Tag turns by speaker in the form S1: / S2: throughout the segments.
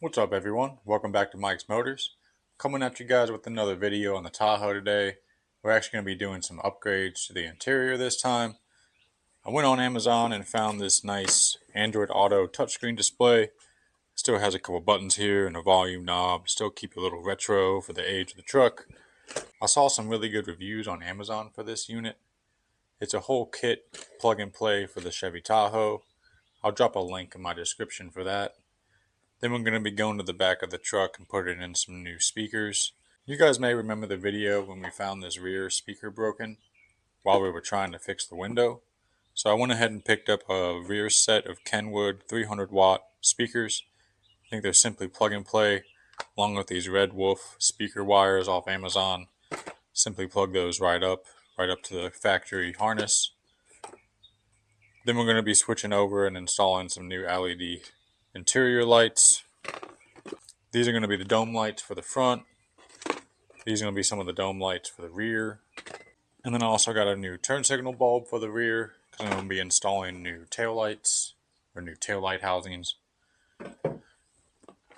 S1: What's up everyone? Welcome back to Mike's Motors. Coming at you guys with another video on the Tahoe today. We're actually going to be doing some upgrades to the interior this time. I went on Amazon and found this nice Android Auto touchscreen display. Still has a couple buttons here and a volume knob. Still keep a little retro for the age of the truck. I saw some really good reviews on Amazon for this unit. It's a whole kit, plug and play for the Chevy Tahoe. I'll drop a link in my description for that. Then we're going to be going to the back of the truck and putting in some new speakers. You guys may remember the video when we found this rear speaker broken while we were trying to fix the window. So I went ahead and picked up a rear set of Kenwood 300 watt speakers. I think they're simply plug and play, along with these Red Wolf speaker wires off Amazon. Simply plug those right up to the factory harness. Then we're going to be switching over and installing some new LED interior lights. These are going to be the dome lights for the front. These are going to be some of the dome lights for the rear. And then I also got a new turn signal bulb for the rear because I'm going to be installing new tail lights or new tail light housings.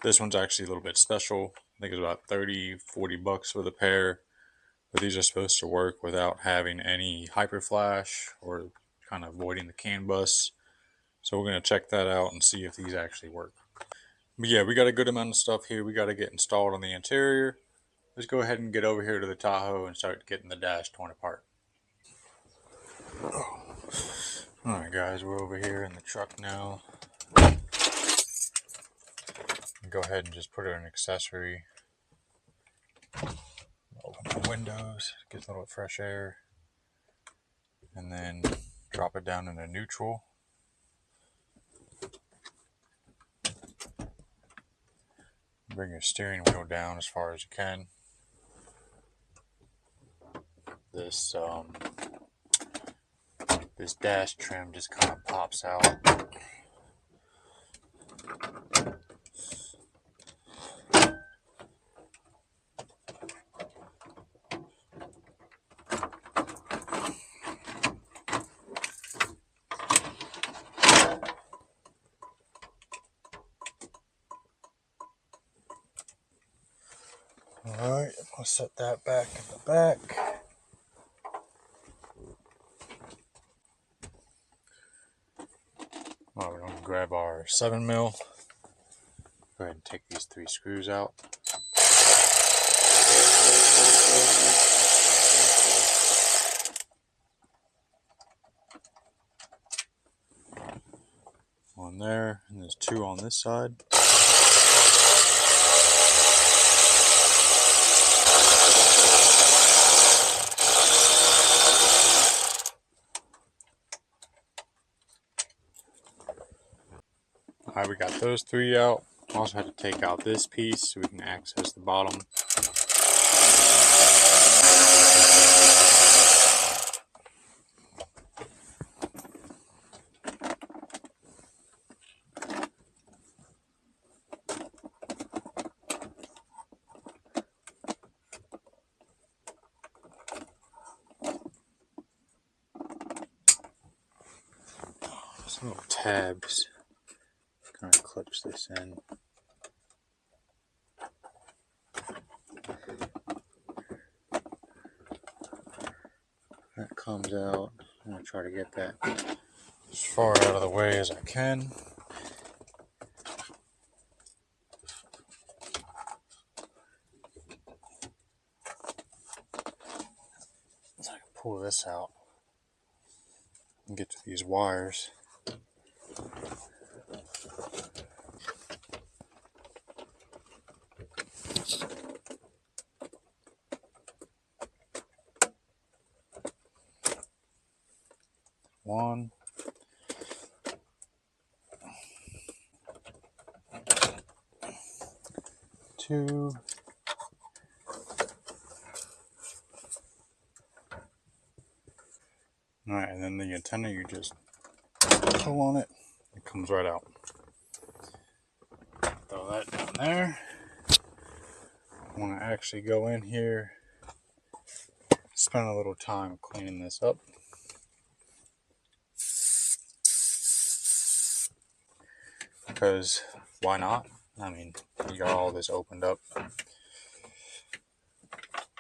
S1: This one's actually a little bit special. I think it's about 30-40 bucks for the pair. But these are supposed to work without having any hyper flash or kind of avoiding the CAN bus. So we're going to check that out and see if these actually work. But yeah, we got a good amount of stuff here we got to get installed on the interior. Let's go ahead and get over here to the Tahoe and start getting the dash torn apart. Alright guys, we're over here in the truck now. Go ahead and just put it in accessory. Open the windows, get a little fresh air. And then drop it down into neutral. Bring your steering wheel down as far as you can. This dash trim just kind of pops out. Alright, I'll set that back in the back. Alright, we're going to grab our 7mm. Go ahead and take these 3 screws out. One there, and there's 2 on this side. Alright, we got those 3 out. Also had to take out this piece so we can access the bottom. Some little tabs. Kind of clips this in. That comes out. I'm going to try to get that as far out of the way as I can. So I can pull this out and get to these wires. One, two, alright, and then the antenna, you just pull on it, it comes right out. Throw that down there. I want to actually go in here, spend a little time cleaning this up. Because why not? I mean, you got all this opened up.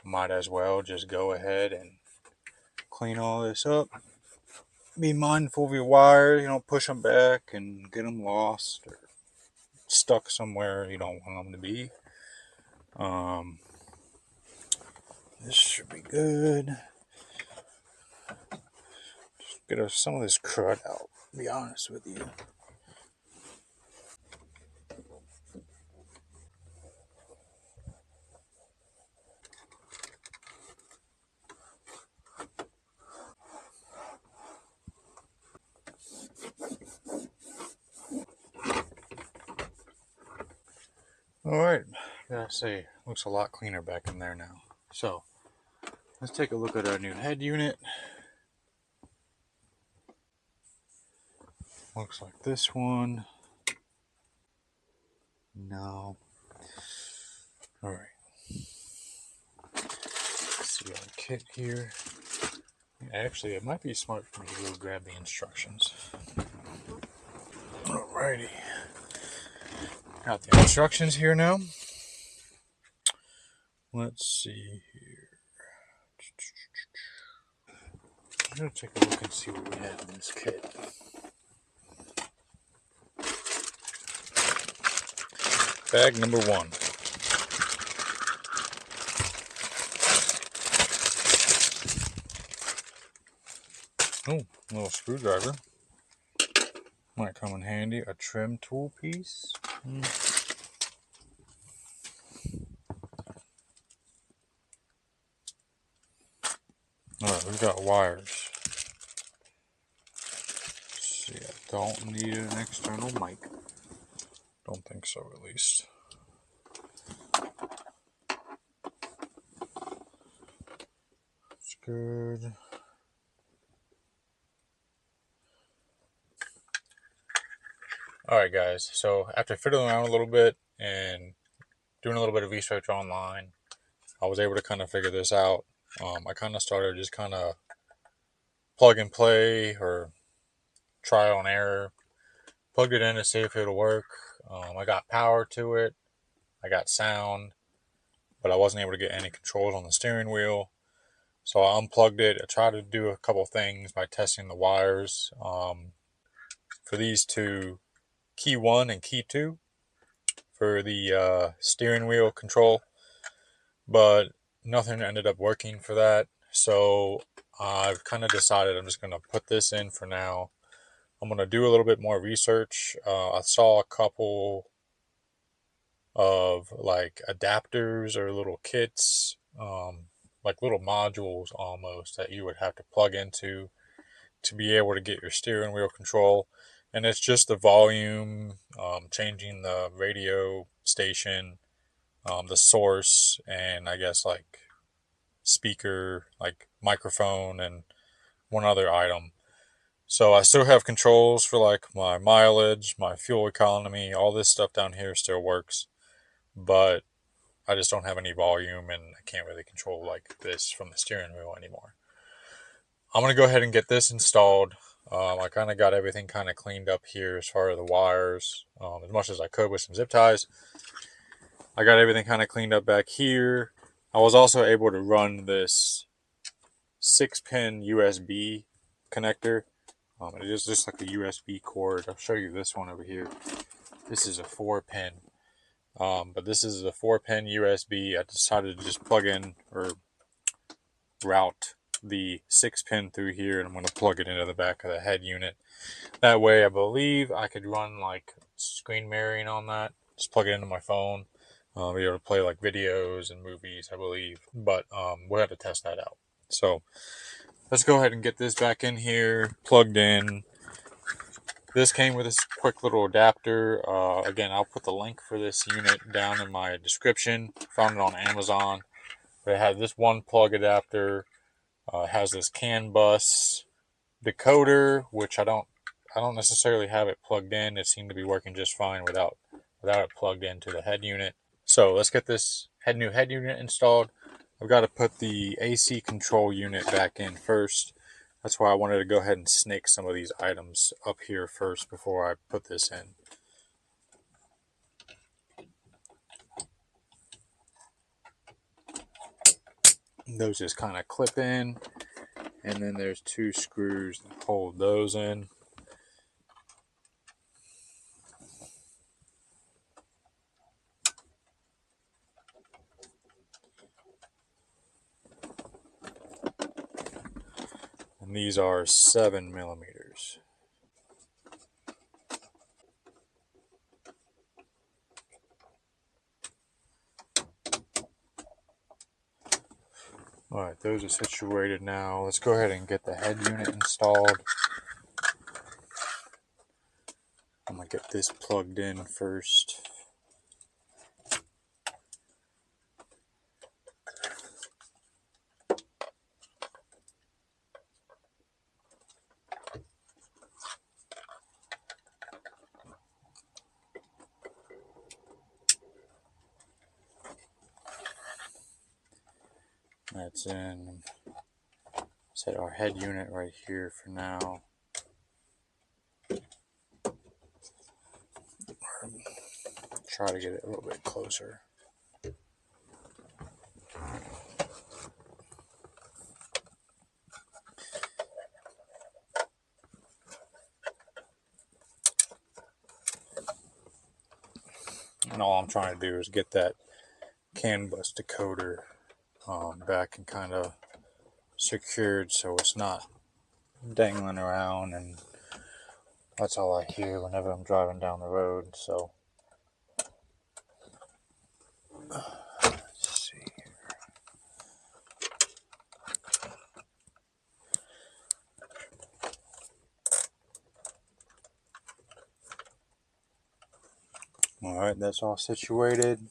S1: Might as well just go ahead and clean all this up. Be mindful of your wires. You don't push them back and get them lost or stuck somewhere you don't want them to be. This should be good. Just get some of this crud out, to be honest with you. Alright, gotta say, looks a lot cleaner back in there now. So, let's take a look at our new head unit. Looks like this one. No. Alright. Let's see our kit here. Actually, it might be smart for me to go grab the instructions. Alrighty. Got the instructions here now. Let's see here. I'm going to take a look and see what we have in this kit. Bag number 1. Oh, a little screwdriver. Might come in handy. A trim tool piece. Alright, we've got wires. Let's see, I don't need an external mic. Don't think so, at least. It's good. Alright guys, so after fiddling around a little bit and doing a little bit of research online, I was able to kind of figure this out. I kind of started just kind of plug and play or trial and error. Plugged it in to see if it'll work. I got power to it. I got sound, but I wasn't able to get any controls on the steering wheel. So I unplugged it. I tried to do a couple things by testing the wires for these two, key 1 and key 2 for the steering wheel control, but nothing ended up working for that. So I've kind of decided I'm just going to put this in for now. I'm going to do a little bit more research. I saw a couple of like adapters or little kits, like little modules almost that you would have to plug into to be able to get your steering wheel control. And it's just the volume, changing the radio station, the source, and I guess like speaker, like microphone, and one other item. So I still have controls for like my mileage, my fuel economy, all this stuff down here still works, but I just don't have any volume and I can't really control like this from the steering wheel anymore. I'm going to go ahead and get this installed. I kind of got everything kind of cleaned up here as far as the wires, as much as I could with some zip ties. I got everything kind of cleaned up back here. I was also able to run this 6-pin USB connector. It is just like a USB cord. I'll show you this one over here. This is a 4-pin. But this is a 4-pin USB. I decided to just plug in or route the 6-pin through here, and I'm going to plug it into the back of the head unit. That way I believe I could run like screen mirroring on that. Just plug it into my phone. Be able to play like videos and movies, I believe. But we'll have to test that out. So let's go ahead and get this back in here, plugged in. This came with this quick little adapter. Again, I'll put the link for this unit down in my description. Found it on Amazon. But it has this one plug adapter. It has this CAN bus decoder, which I don't necessarily have it plugged in. It seemed to be working just fine without it plugged into the head unit. So let's get this new head unit installed. I've got to put the AC control unit back in first. That's why I wanted to go ahead and snake some of these items up here first before I put this in. Those just kind of clip in, and then there's 2 screws that hold those in. And these are 7mm. Alright, those are situated now. Let's go ahead and get the head unit installed. I'm going to get this plugged in first. That's in. Set our head unit right here for now. Try to get it a little bit closer. And all I'm trying to do is get that CAN bus decoder back and kind of secured so it's not dangling around, and that's all I hear whenever I'm driving down the road. So let's see here. Alright, that's all situated.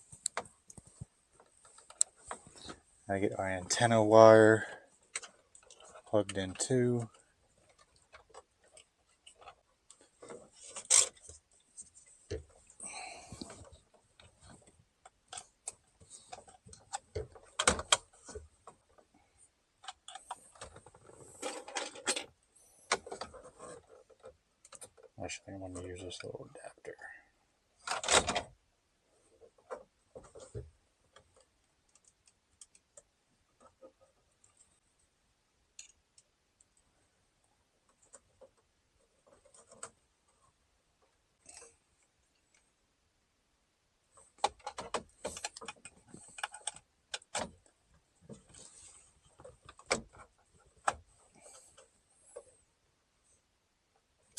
S1: I get our antenna wire plugged in too. Actually, I'm going to use this little adapter.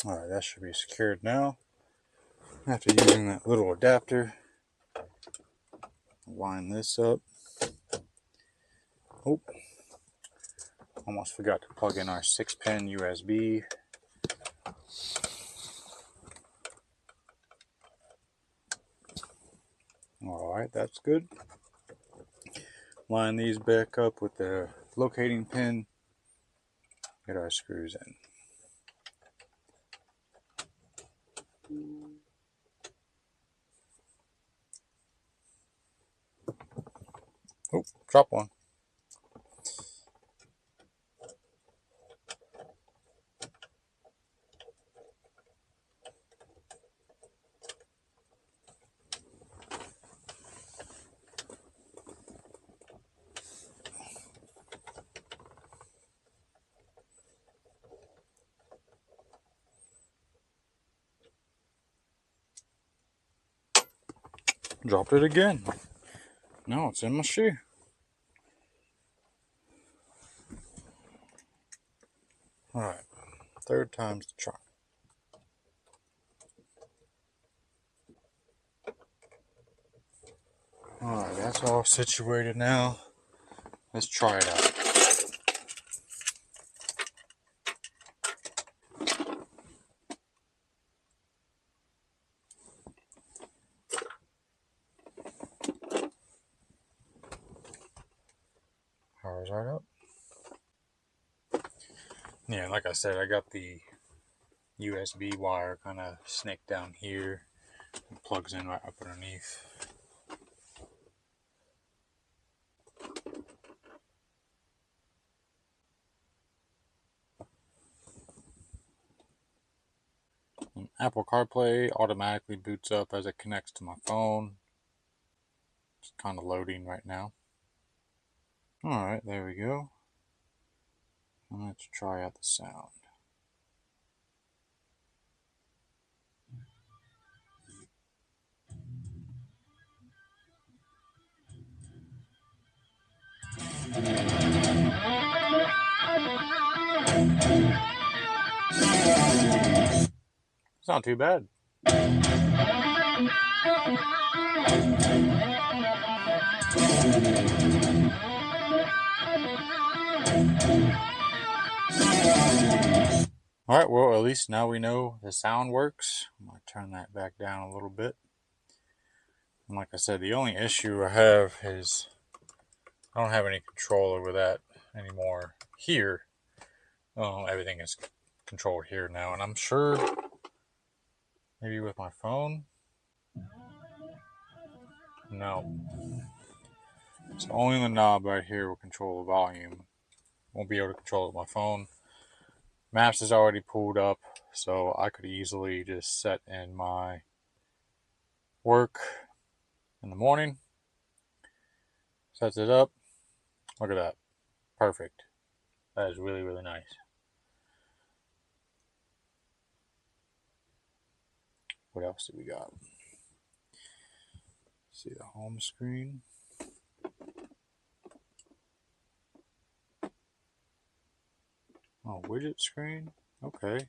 S1: Alright, that should be secured now. After using that little adapter, line this up. Oh, almost forgot to plug in our 6-pin USB. Alright, that's good. Line these back up with the locating pin. Get our screws in. Oh, drop one. Dropped it again. No, it's in my shoe. Alright, third time's the charm. Alright, that's all situated now. Let's try it out. Power's right up. Yeah, like I said, I got the USB wire kind of snaked down here. It plugs in right up underneath. And Apple CarPlay automatically boots up as it connects to my phone. It's kind of loading right now. Alright, there we go. Let's try out the sound. It's not too bad. Alright, well, at least now we know the sound works. I'm going to turn that back down a little bit. And like I said, the only issue I have is I don't have any control over that anymore here. Everything is controlled here now, and I'm sure maybe with my phone. No. So only the knob right here will control the volume. Won't be able to control it with my phone. Maps is already pulled up, so I could easily just set in my work in the morning. Sets it up. Look at that. Perfect. That is really, really nice. What else do we got? See the home screen. Oh, widget screen. Okay.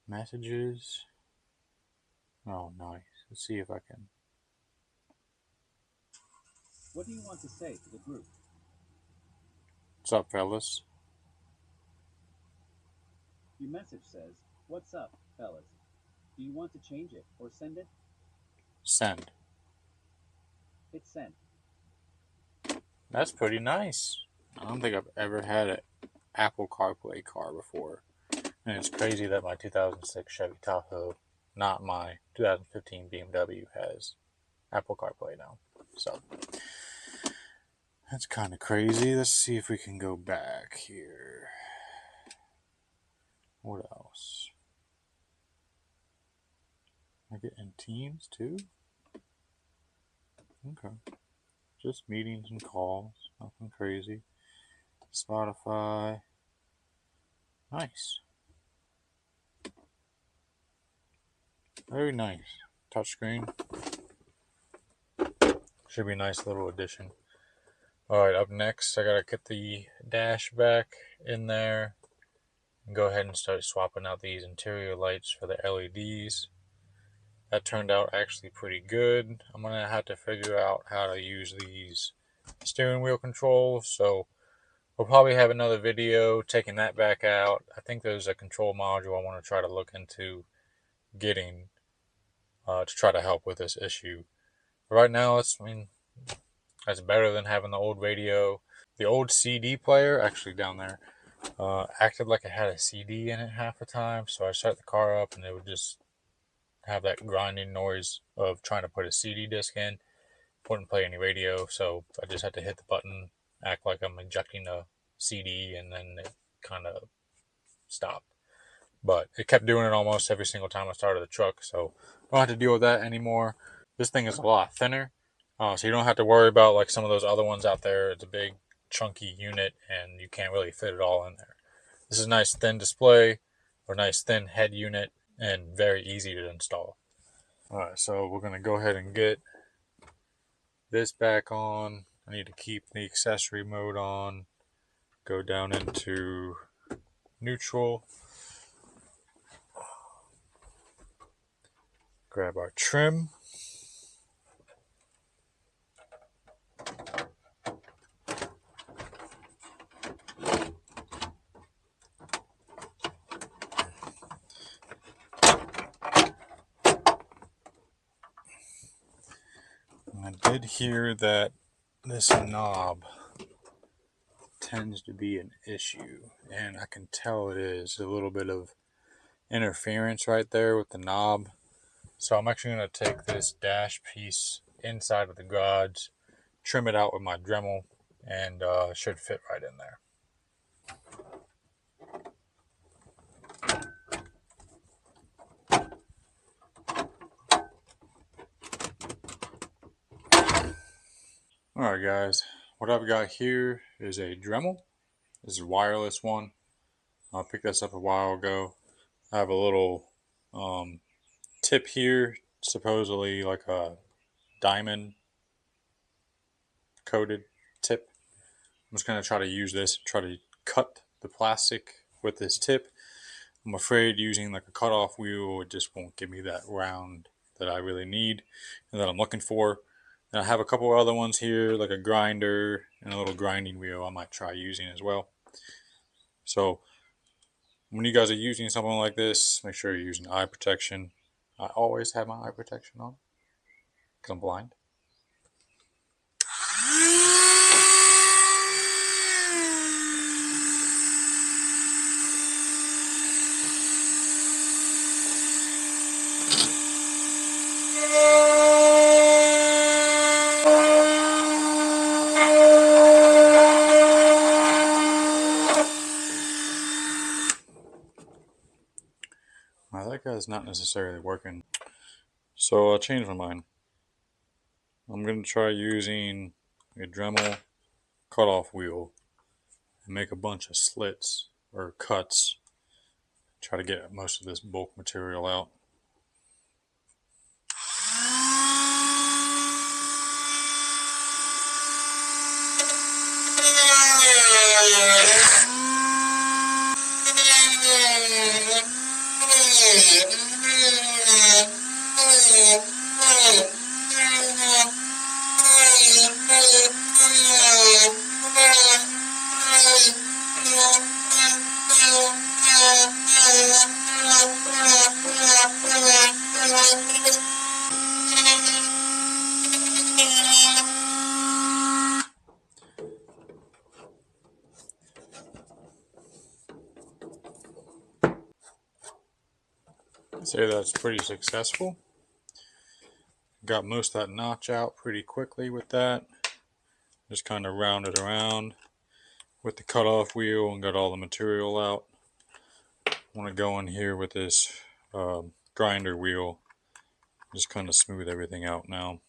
S1: Messages. Oh, nice. Let's see if I can.
S2: What do you want to say to the group?
S1: What's up, fellas?
S2: Your message says, "What's up, fellas?" Do you want to change it or send it?
S1: Send.
S2: Hit send.
S1: That's pretty nice. I don't think I've ever had an Apple CarPlay car before. And it's crazy that my 2006 Chevy Tahoe, not my 2015 BMW, has Apple CarPlay now. So, that's kind of crazy. Let's see if we can go back here. What else? I get in Teams too? Okay. Just meetings and calls. Nothing crazy. Spotify. Nice. Very nice. Touchscreen. Should be a nice little addition. Alright, up next, I gotta get the dash back in there and go ahead and start swapping out these interior lights for the LEDs. That turned out actually pretty good. I'm gonna have to figure out how to use these steering wheel controls, so we'll probably have another video taking that back out. I think there's a control module I want to try to look into getting to try to help with this issue. Right now, that's better than having the old radio. The old CD player, actually down there, acted like it had a CD in it half the time. So I start the car up and it would just have that grinding noise of trying to put a CD disc in. Wouldn't play any radio, so I just had to hit the button, act like I'm ejecting a CD, and then it kind of stopped. But it kept doing it almost every single time I started the truck, so I don't have to deal with that anymore. This thing is a lot thinner, so you don't have to worry about like some of those other ones out there. It's a big, chunky unit, and you can't really fit it all in there. This is a nice thin display, or nice thin head unit, and very easy to install. Alright, so we're going to go ahead and get this back on. I need to keep the accessory mode on. Go down into neutral. Grab our trim. I did hear that this knob tends to be an issue, and I can tell it is. A little bit of interference right there with the knob. So I'm actually going to take this dash piece inside of the garage, trim it out with my Dremel, and it should fit right in there. Alright guys, what I've got here is a Dremel. This is a wireless one. I picked this up a while ago. I have a little tip here, supposedly like a diamond coated tip. I'm just going to try to use this, try to cut the plastic with this tip. I'm afraid using like a cutoff wheel, it just won't give me that round that I really need and that I'm looking for. And I have a couple other ones here, like a grinder and a little grinding wheel I might try using as well. So when you guys are using something like this, make sure you're using eye protection. I always have my eye protection on because I'm blind. Now that guy's not necessarily working. So I changed my mind. I'm going to try using a Dremel cutoff wheel and make a bunch of slits or cuts. Try to get most of this bulk material out. I'd say that's pretty successful. Got most of that notch out pretty quickly with that. Just kind of rounded around with the cutoff wheel and got all the material out. I want to go in here with this grinder wheel, just kind of smooth everything out now.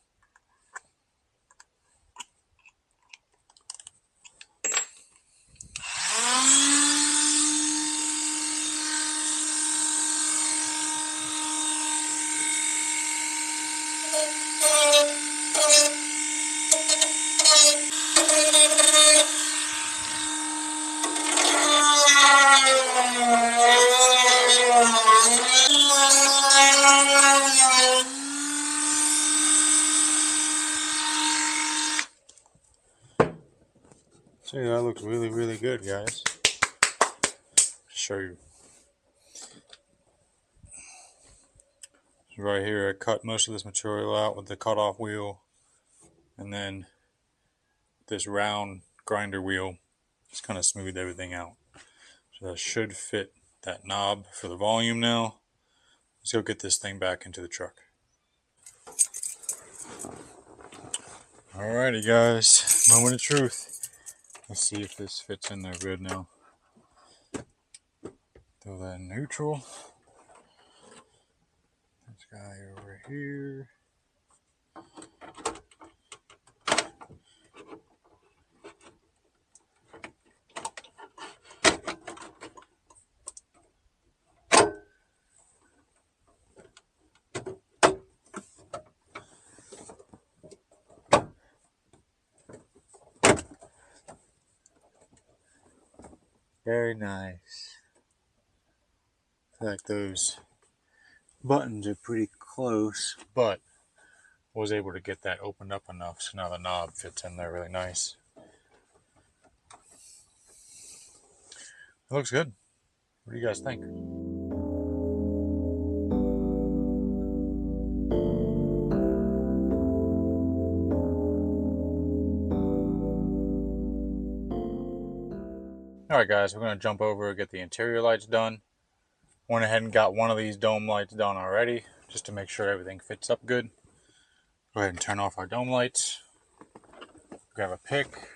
S1: See, that looks really, really good, guys. Show you. Right here, I cut most of this material out with the cutoff wheel, and then this round grinder wheel just kind of smoothed everything out. So that should fit that knob for the volume now. Let's go get this thing back into the truck. Alrighty, guys, moment of truth. Let's see if this fits in there good now. Throw that in neutral. This guy over here. Very nice. I feel like those buttons are pretty close, but was able to get that opened up enough so now the knob fits in there really nice. It looks good. What do you guys think? Alright guys, we're going to jump over and get the interior lights done. Went ahead and got one of these dome lights done already, just to make sure everything fits up good. Go ahead and turn off our dome lights. Grab a pick.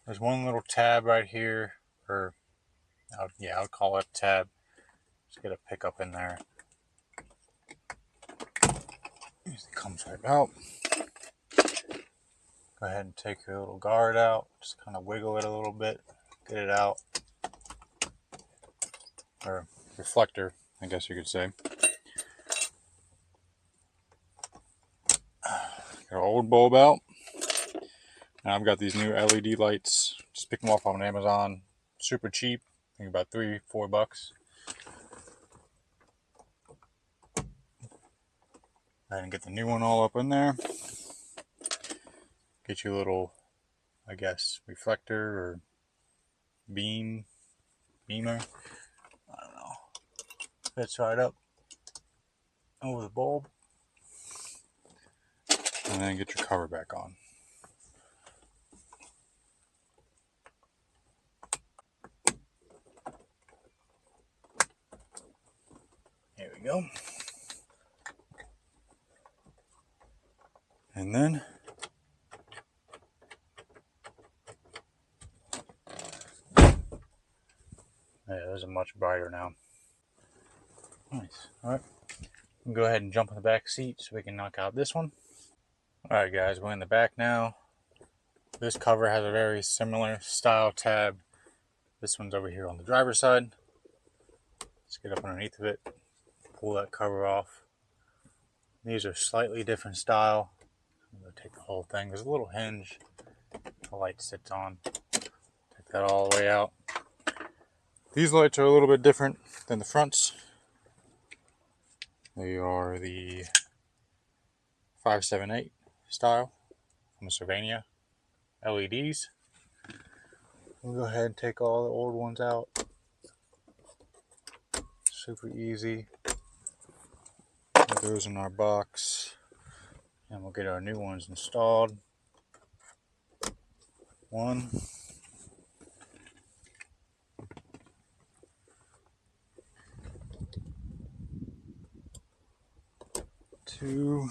S1: There's one little tab right here, or I'll call it a tab. Just get a pick up in there. It comes right out. Go Go ahead and take your little guard out, just kind of wiggle it a little bit, get it out, or reflector, I guess you could say. Get our old bulb out. Now I've got these new LED lights, just picked them off on Amazon, super cheap, I think about $3-4. Go ahead and get the new one all up in there. Get you a little, I guess, reflector or beamer. I don't know. Fits right up over the bulb. And then get your cover back on. There we go. And then yeah, those are much brighter now. Nice. Alright. Go ahead and jump in the back seat so we can knock out this one. Alright guys, we're in the back now. This cover has a very similar style tab. This one's over here on the driver's side. Let's get up underneath of it, pull that cover off. These are slightly different style. I'm going to take the whole thing. There's a little hinge the light sits on. Take that all the way out. These lights are a little bit different than the fronts. They are the 578 style from the Sylvania LEDs. We'll go ahead and take all the old ones out. Super easy. Put those in our box. And we'll get our new ones installed. One. Two.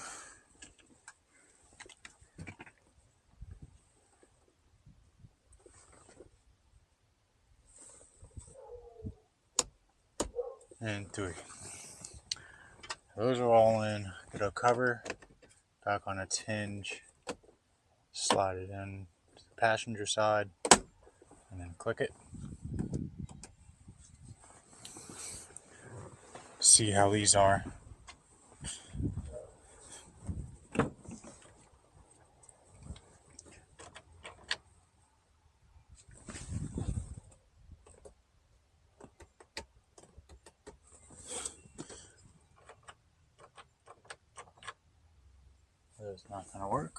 S1: And three. Those are all in. Get our cover back on its hinge. Slide it in to the passenger side. And then click it. See how these are. It's not going to work.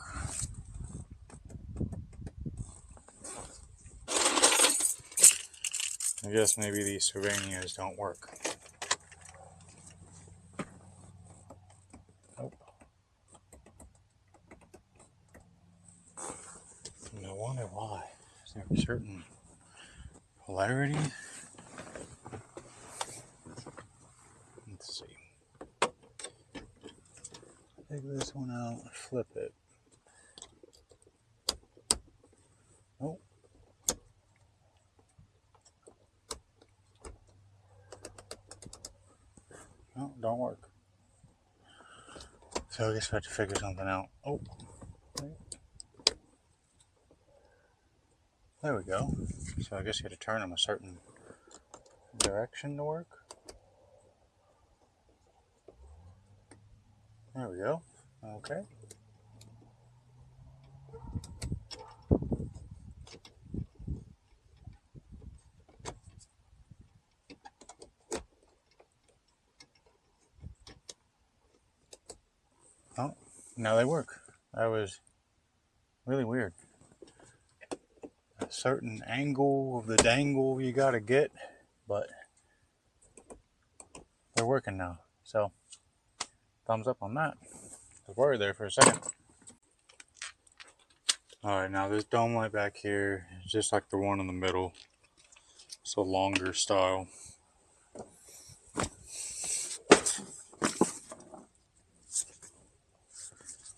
S1: I guess maybe these Sylvanias don't work. Nope. No wonder why. Is there a certain polarity? Let's see. Take this one out, flip it. Nope. No, don't work. So I guess we have to figure something out. Oh. There we go. So I guess you have to turn them a certain direction to work. There we go. Okay. Oh, now they work. That was really weird. A certain angle of the dangle you gotta get, but they're working now. So, thumbs up on that. I was worried there for a second. Alright, now this dome light back here is just like the one in the middle. It's a longer style.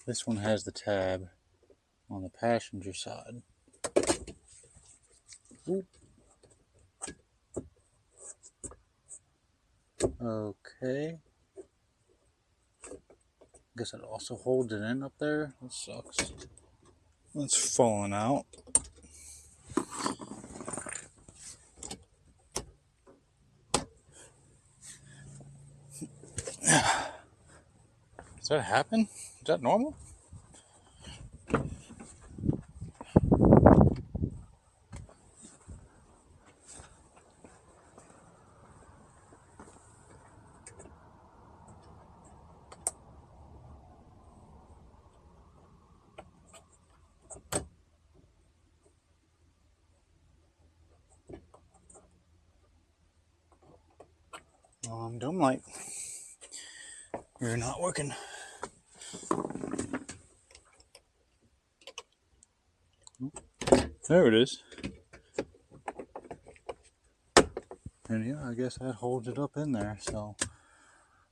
S1: This one has the tab on the passenger side. Oop. Okay. Guess it also holds it in up there. That sucks. It's falling out. Does that happen? Is that normal? Dome light. You're not working. There it is. And yeah, I guess that holds it up in there. So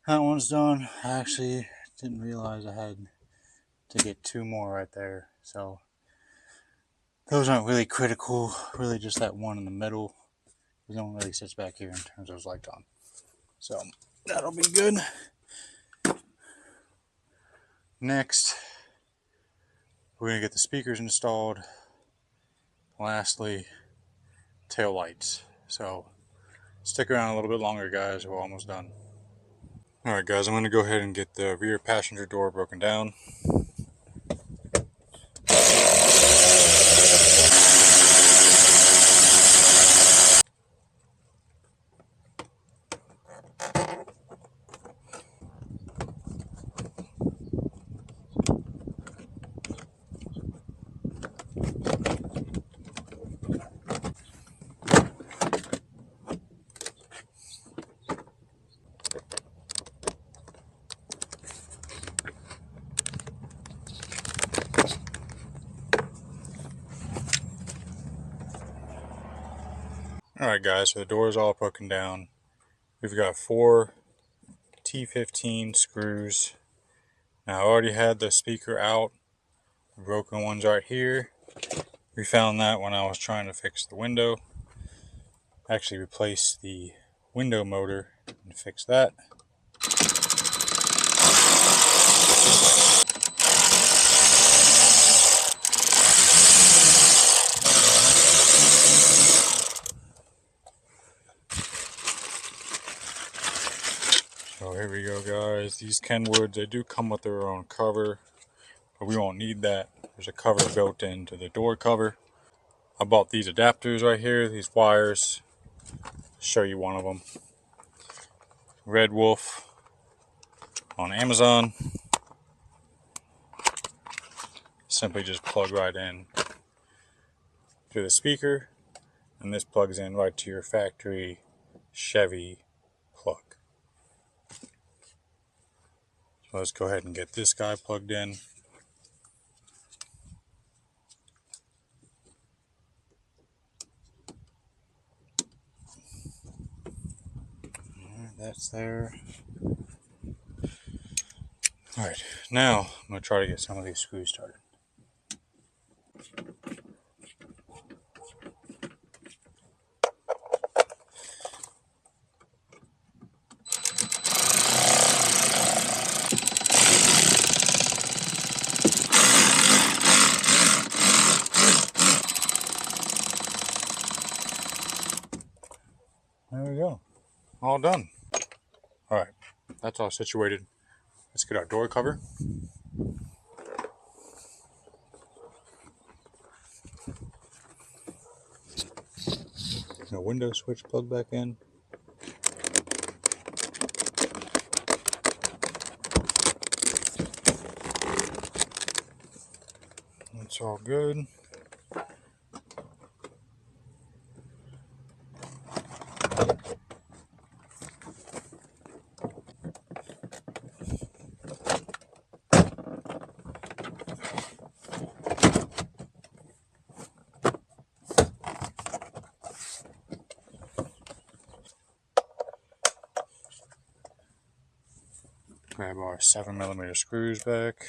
S1: that one's done. I actually didn't realize I had to get 2 more right there. So those aren't really critical. Really just that one in the middle. The one really sits back here and turns those lights on. So that'll be good. Next, we're going to get the speakers installed. Lastly, tail lights. So stick around a little bit longer, guys. We're almost done. Alright guys, I'm going to go ahead and get the rear passenger door broken down. Alright guys, so the door is all broken down. We've got 4 T15 screws. Now I already had the speaker out. The broken one's right here. We found that when I was trying to fix the window. Actually replace the window motor and fix that. So here we go guys, these Kenwoods, they do come with their own cover, but we won't need that. There's a cover built into the door cover. I bought these adapters right here, these wires. Show you one of them. Red Wolf on Amazon. Simply just plug right in to the speaker, and this plugs in right to your factory Chevy plug. So let's go ahead and get this guy plugged in. That's there. Alright, now I'm going to try to get some of these screws started. There we go. All done. Alright, that's all situated. Let's get our door cover. The window switch plug back in. That's all good. Grab our 7mm screws back.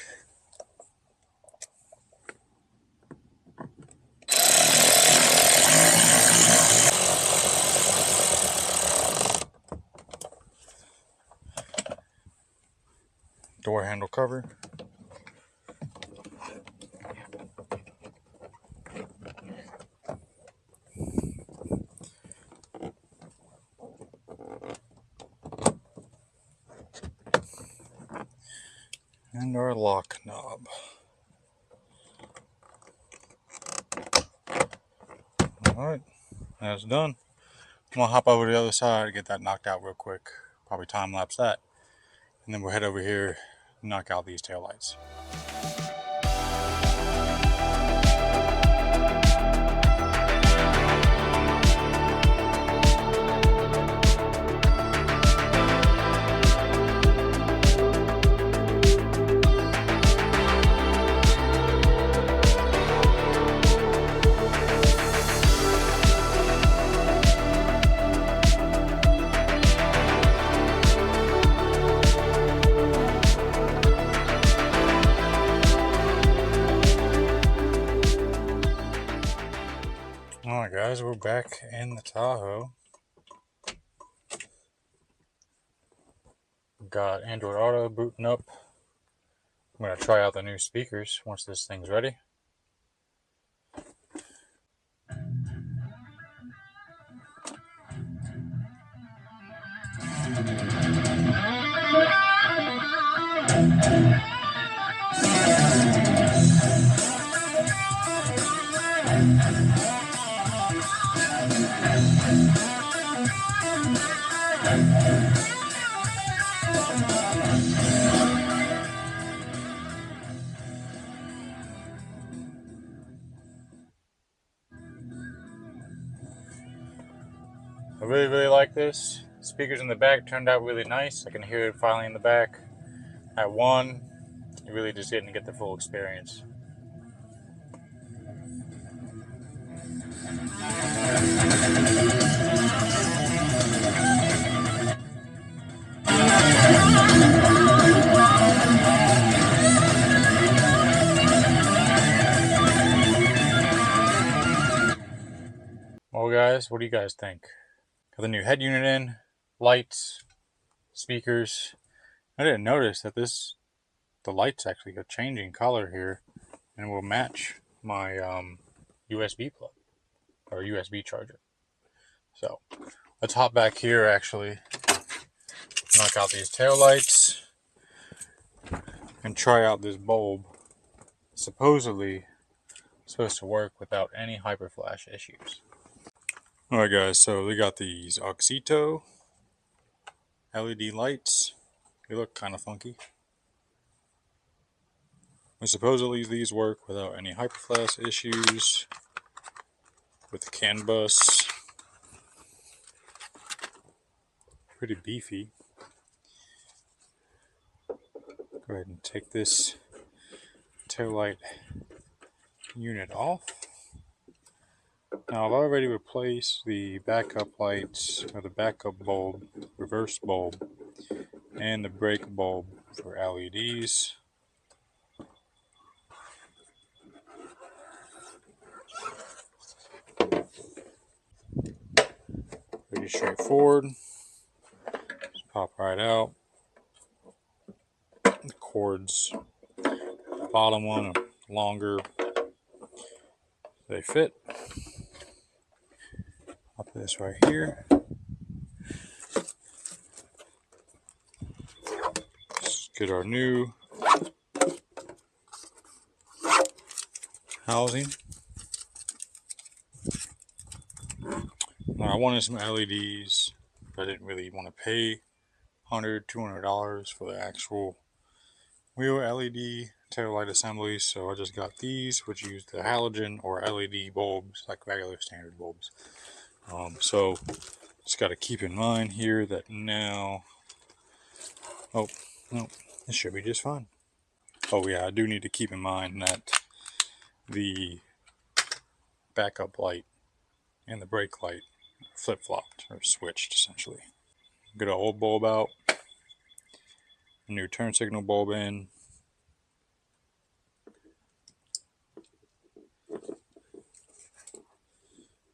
S1: Door handle cover. And our lock knob. Alright, that's done. I'm gonna hop over to the other side to get that knocked out real quick. Probably time lapse that. And then we'll head over here and knock out these taillights. Alright guys, we're back in the Tahoe. Got Android Auto booting up. I'm going to try out the new speakers once this thing's ready. I really like this. Speakers in the back turned out really nice. I can hear it finally in the back. At one, you really just didn't get the full experience. Well guys, what do you guys think? Got the new head unit in, lights, speakers. I didn't notice that the lights actually are changing color here and will match my USB plug or USB charger. So let's hop back here actually, knock out these tail lights and try out this bulb. Supposedly supposed to work without any hyperflash issues. Alright guys, so they got these Oxito LED lights. They look kind of funky. And supposedly these work without any hyperflash issues with the CAN bus. Pretty beefy. Go ahead and take this tail light unit off. Now I've already replaced the backup lights, or the backup bulb, reverse bulb, and the brake bulb for LEDs. Pretty straightforward. Just pop right out. The cords, the bottom one are longer. They fit. I'll put this right here. Let's get our new housing. Now I wanted some LEDs, but I didn't really want to pay $100, $200 for the actual wheel LED tail light assemblies, so I just got these, which use the halogen or LED bulbs, like regular standard bulbs. So just got to keep in mind here that now, oh no, this should be just fine. Oh yeah, I do need to keep in mind that the backup light and the brake light flip-flopped or switched essentially. Get an old bulb out, a new turn signal bulb in.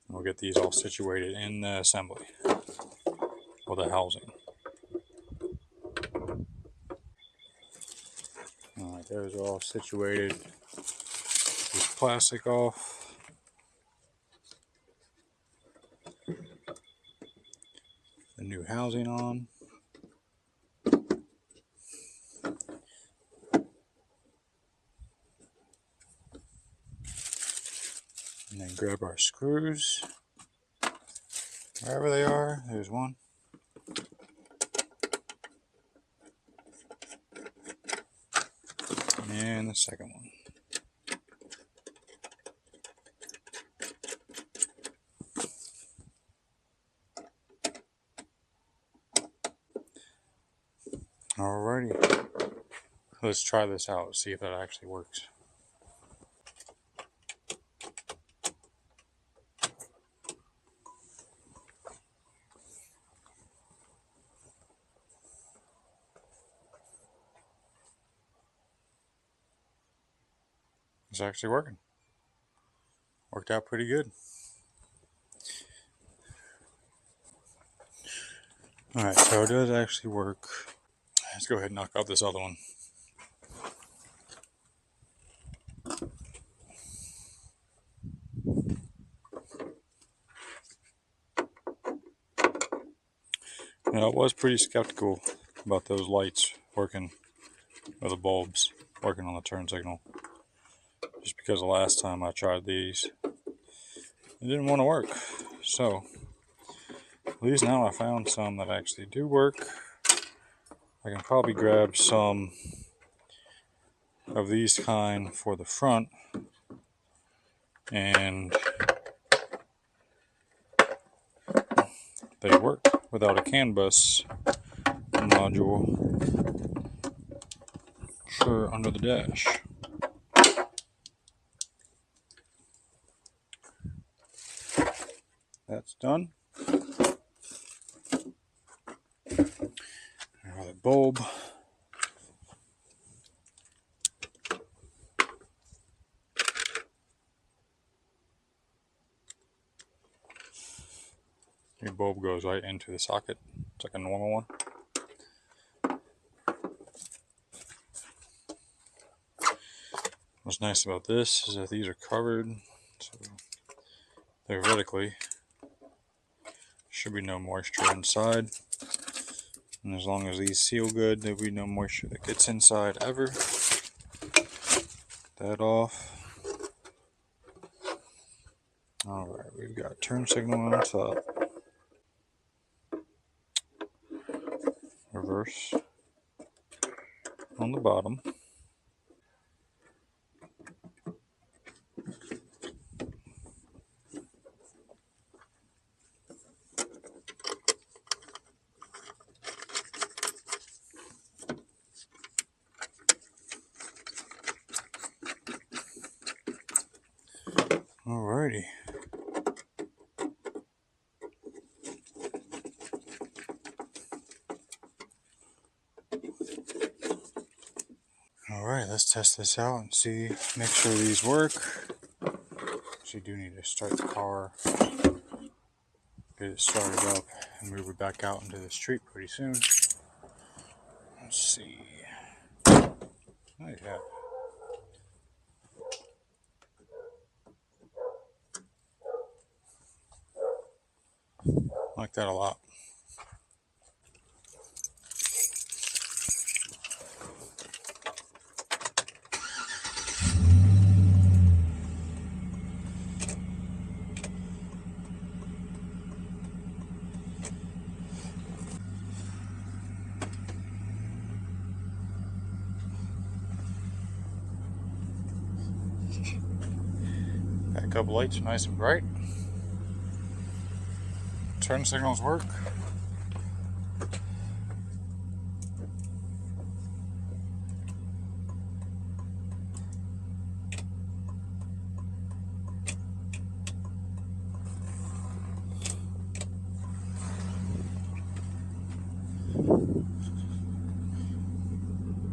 S1: We'll get these all situated in the assembly or the housing. Alright, those are all situated. This plastic off. The new housing on. grab our screws. Wherever they are, there's one. And the second one. Alrighty, let's try this out, see if that actually works. It's actually working. Worked out pretty good. Alright, so it does actually work. Let's go ahead and knock out this other one. Now, I was pretty skeptical about those lights working, or the bulbs working on the turn signal, just because the last time I tried these, it didn't want to work. So, at least now I found some that actually do work. I can probably grab some of these kind for the front, and they work without a CAN bus module for under the dash. That's done. Another bulb. Your bulb goes right into the socket. It's like a normal one. What's nice about this is that these are covered, so theoretically should be no moisture inside. And as long as these seal good, there'll be no moisture that gets inside ever. That off. Alright, we've got turn signal on top. Reverse on the bottom. Alrighty. Alright, let's test this out and see, make sure these work. Actually do need to start the car, get it started up, and move it back out into the street pretty soon. Let's see. Oh yeah. Like that a lot. Got a couple lights nice and bright. Turn signals work.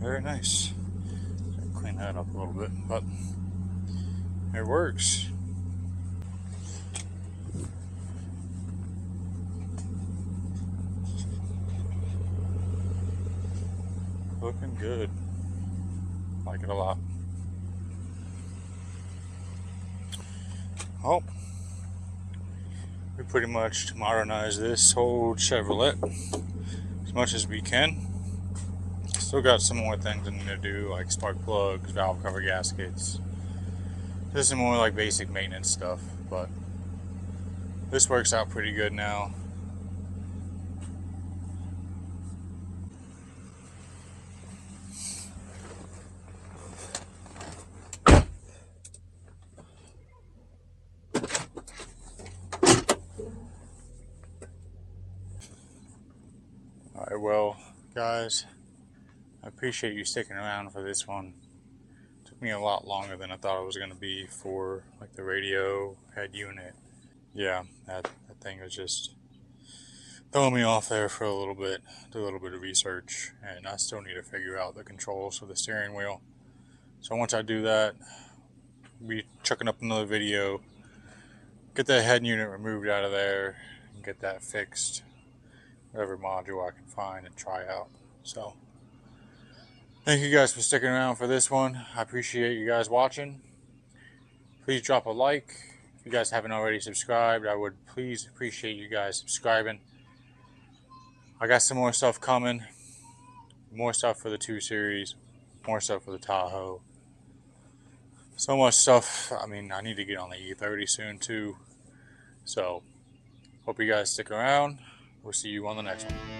S1: Very nice. Clean that up a little bit, but it works. Looking good. Like it a lot. Well, we pretty much modernize this whole Chevrolet as much as we can. Still got some more things I need to do, like spark plugs, valve cover gaskets, This is more like basic maintenance stuff, but this works out pretty good now. Alright, well, guys, I appreciate you sticking around for this one. It took me a lot longer than I thought it was going to be for like the radio head unit. Yeah, that thing was just throwing me off there for a little bit. Do a little bit of research, and I still need to figure out the controls for the steering wheel. So once I do that, I'll be chucking up another video, get that head unit removed out of there, and get that fixed. Whatever module I can find and try out. So thank you guys for sticking around for this one. I appreciate you guys watching. Please drop a like. If you guys haven't already subscribed, I would please appreciate you guys subscribing. I got some more stuff coming. More stuff for the 2 Series. More stuff for the Tahoe. So much stuff. I mean, I need to get on the E30 soon too. So, hope you guys stick around. We'll see you on the next one.